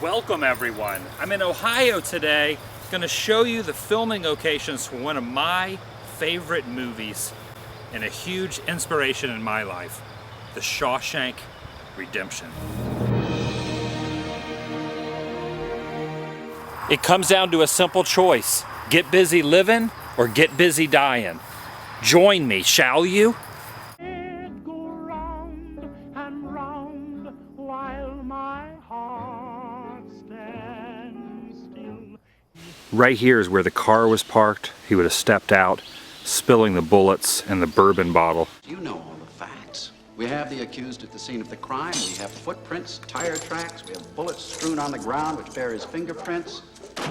Welcome everyone. I'm in Ohio today, gonna show you the filming locations for one of my favorite movies and a huge inspiration in my life, The Shawshank Redemption. It comes down to a simple choice. Get busy living or get busy dying. Join me, shall you? Right here is where the car was parked. He would have stepped out, spilling the bullets and the bourbon bottle. You know all the facts. We have the accused at the scene of the crime. We have footprints, tire tracks. We have bullets strewn on the ground which bear his fingerprints,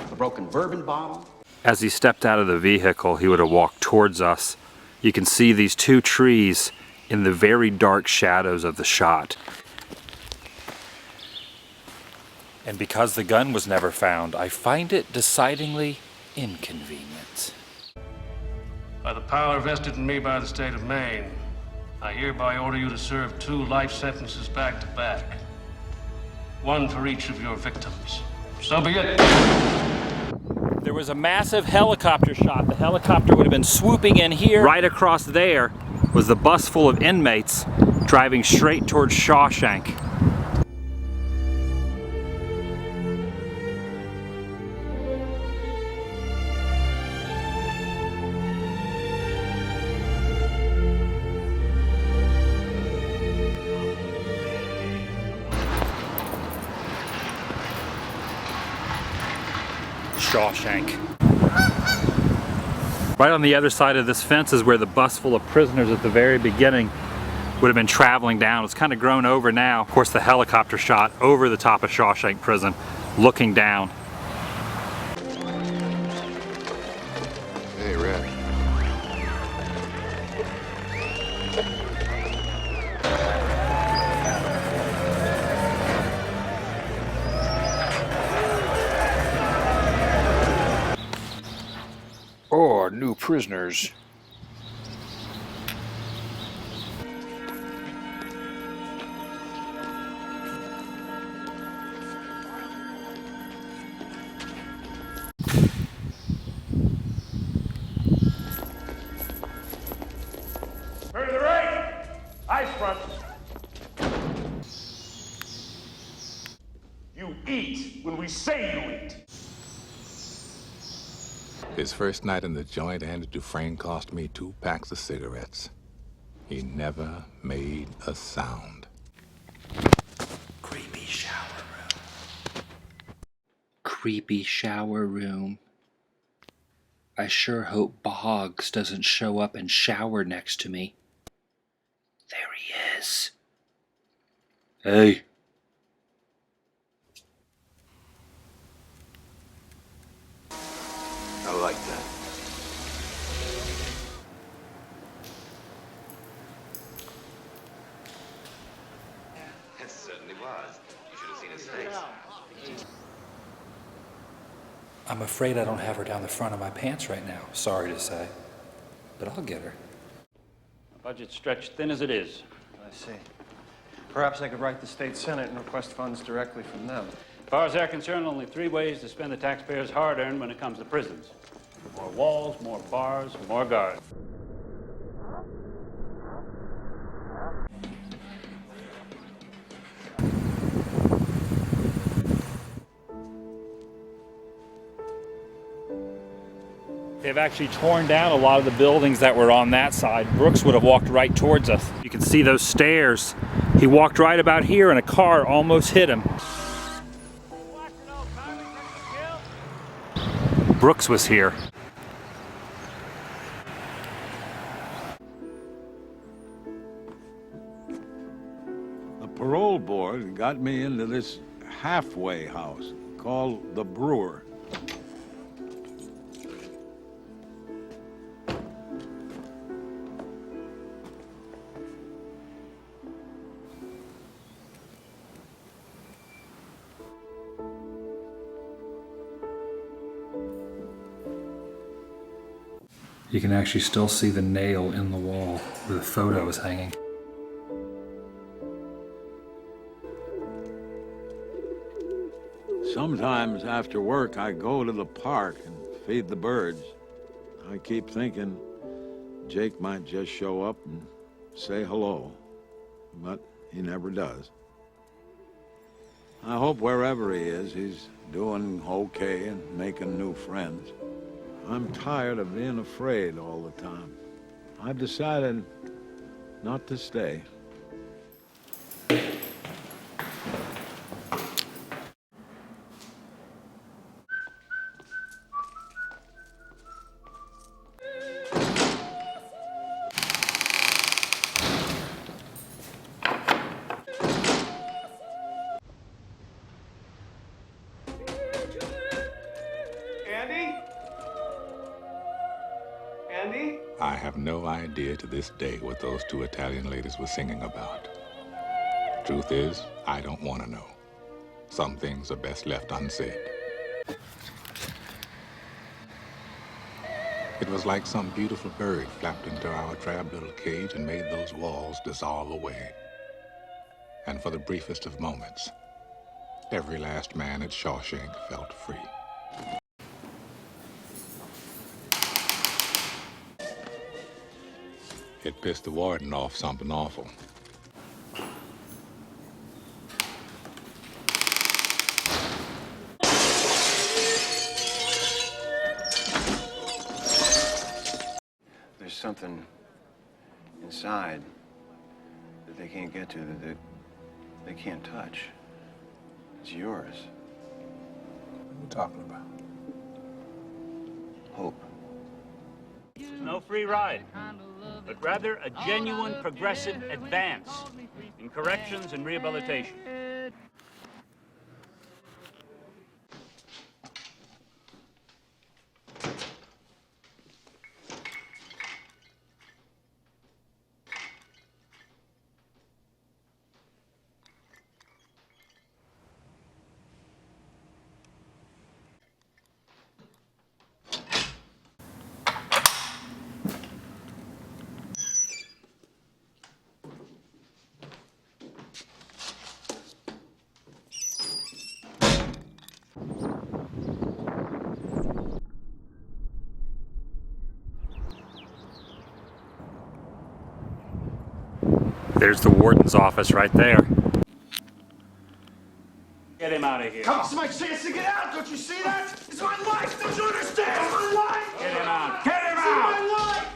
a broken bourbon bottle. As he stepped out of the vehicle, he would have walked towards us. You can see these two trees in the very dark shadows of the shot. And because the gun was never found, I find it decidedly inconvenient. By the power vested in me by the state of Maine, I hereby order you to serve 2 life sentences back to back. 1 for each of your victims. So be it. There was a massive helicopter shot. The helicopter would have been swooping in here. Right across there was the bus full of inmates driving straight towards Shawshank. Shawshank. Right on the other side of this fence is where the bus full of prisoners at the very beginning would have been traveling down. It's kind of grown over now. Of course, the helicopter shot over the top of Shawshank Prison, looking down. Hey, Red. Oh, new prisoners. Turn to the right. Ice front. You eat when we say you eat. His first night in the joint, Andy Dufresne cost me 2 packs of cigarettes. He never made a sound. Creepy shower room. Creepy shower room. I sure hope Boggs doesn't show up and shower next to me. There he is. Hey. I like that. It certainly was. You should have seen his face. I'm afraid I don't have her down the front of my pants right now, sorry to say. But I'll get her. Budget's stretched thin as it is. I see. Perhaps I could write the state senate and request funds directly from them. As far as they're concerned, only 3 ways to spend the taxpayers' hard-earned when it comes to prisons. More walls, more bars, more guards. They've actually torn down a lot of the buildings that were on that side. Brooks would have walked right towards us. You can see those stairs. He walked right about here and a car almost hit him. Brooks was here. The parole board got me into this halfway house called the Brewer. You can actually still see the nail in the wall where the photo is hanging. Sometimes after work, I go to the park and feed the birds. I keep thinking Jake might just show up and say hello, but he never does. I hope wherever he is, he's doing okay and making new friends. I'm tired of being afraid all the time. I've decided not to stay. I have no idea to this day what those two Italian ladies were singing about. Truth is, I don't want to know. Some things are best left unsaid. It was like some beautiful bird flapped into our drab little cage and made those walls dissolve away. And for the briefest of moments, every last man at Shawshank felt free. It pissed the Warden off something awful. There's something inside that they can't get to, that they can't touch. It's yours. What are you talking about? Hope. It's no free ride, but rather a genuine progressive advance in corrections and rehabilitation. There's the warden's office right there. Get him out of here. Come on, it's my chance to get out. Don't you see that? It's my life. Don't you understand? It's my life. Get him out. Get him It's out! my life.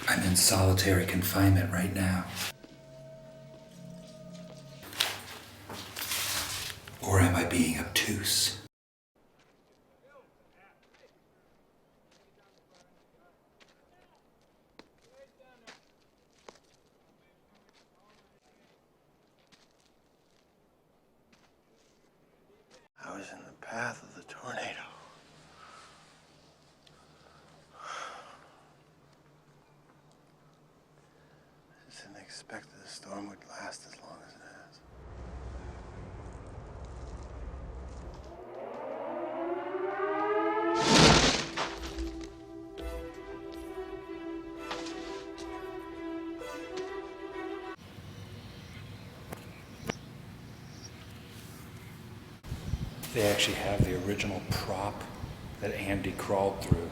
'I'm in solitary confinement right now. Or am I being obtuse? I was in the path of the tornado. I just didn't expect that the storm would last as long as it has. They actually have the original prop that Andy crawled through.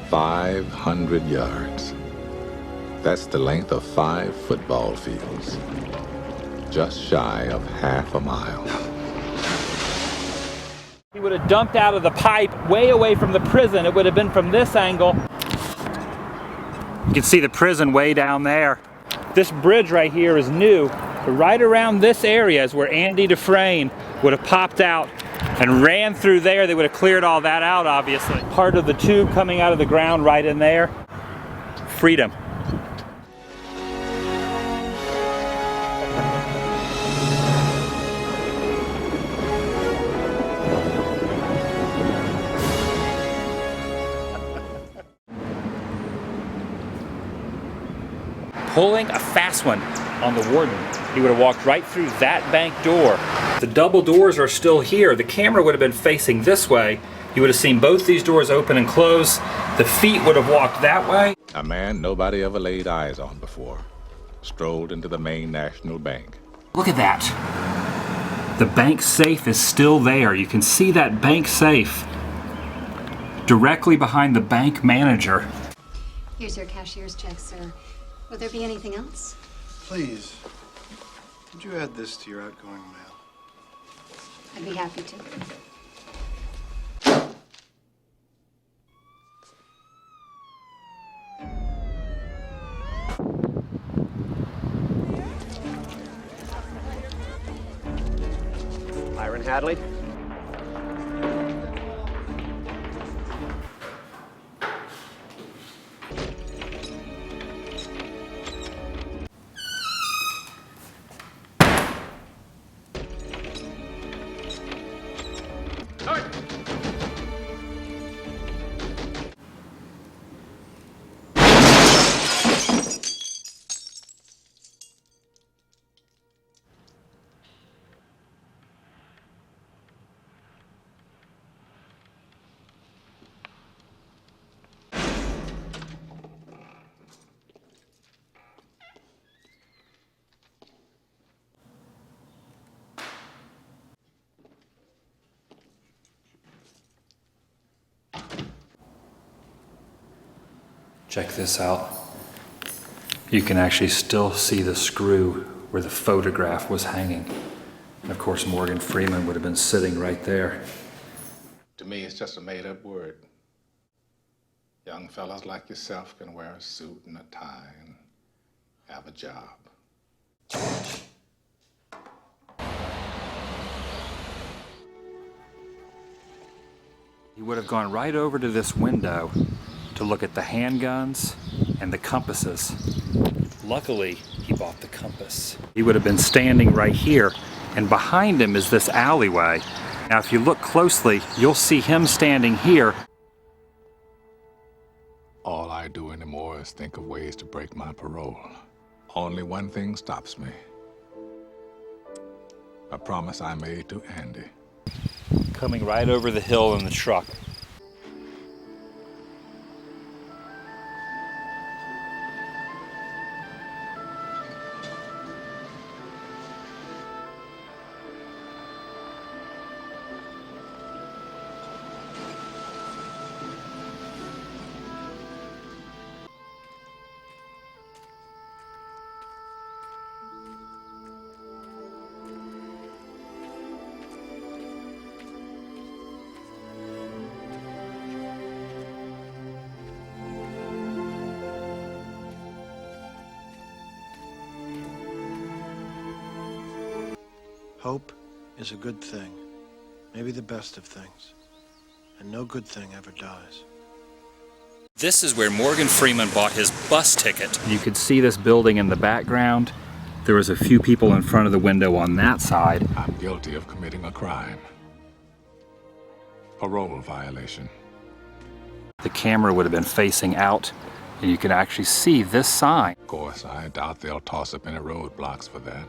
"500 yards. That's the length of 5 football fields. Just shy of half a mile. He would have dumped out of the pipe way away from the prison. It would have been from this angle. You can see the prison way down there. This bridge right here is new. But right around this area is where Andy Dufresne would have popped out and ran through there. They would have cleared all that out, obviously. Part of the tube coming out of the ground right in there. Freedom. pulling a fast one on the Warden, he would have walked right through that bank door. The double doors are still here. The camera would have been facing this way. You would have seen both these doors open and close. The feet would have walked that way. A man nobody ever laid eyes on before strolled into the Maine National Bank. Look at that. The bank safe is still there. You can see that bank safe directly behind the bank manager. Here's your cashier's check, sir. Will there be anything else? Please, could you add this to your outgoing mail? I'd be happy to. Myron Hadley. Check this out. You can actually still see the screw where the photograph was hanging. And of course, Morgan Freeman would have been sitting right there. To me, it's just a made-up word. Young fellas like yourself can wear a suit and a tie and have a job. He would have gone right over to this window to look at the handguns and the compasses. Luckily, he bought the compass. He would have been standing right here, and behind him is this alleyway. Now, if you look closely, you'll see him standing here. All I do anymore is think of ways to break my parole. Only one thing stops me. A promise I made to Andy. Coming right over the hill in the truck. Hope is a good thing, maybe the best of things, and no good thing ever dies. This is where Morgan Freeman bought his bus ticket. You could see this building in the background. There was a few people in front of the window on that side. I'm guilty of committing a crime. Parole violation. The camera would have been facing out, and you can actually see this sign. Of course, I doubt they'll toss up any roadblocks for that.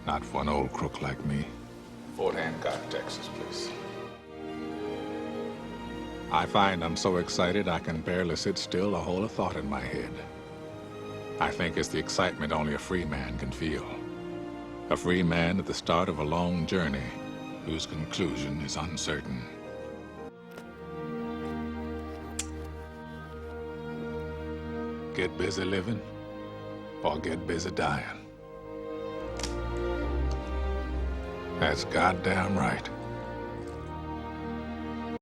Not for an old crook like me. Fort Hancock, Texas, please. I find I'm so excited I can barely sit still or hold a thought in my head. I think it's the excitement only a free man can feel. A free man at the start of a long journey whose conclusion is uncertain. Get busy living or get busy dying. That's goddamn right.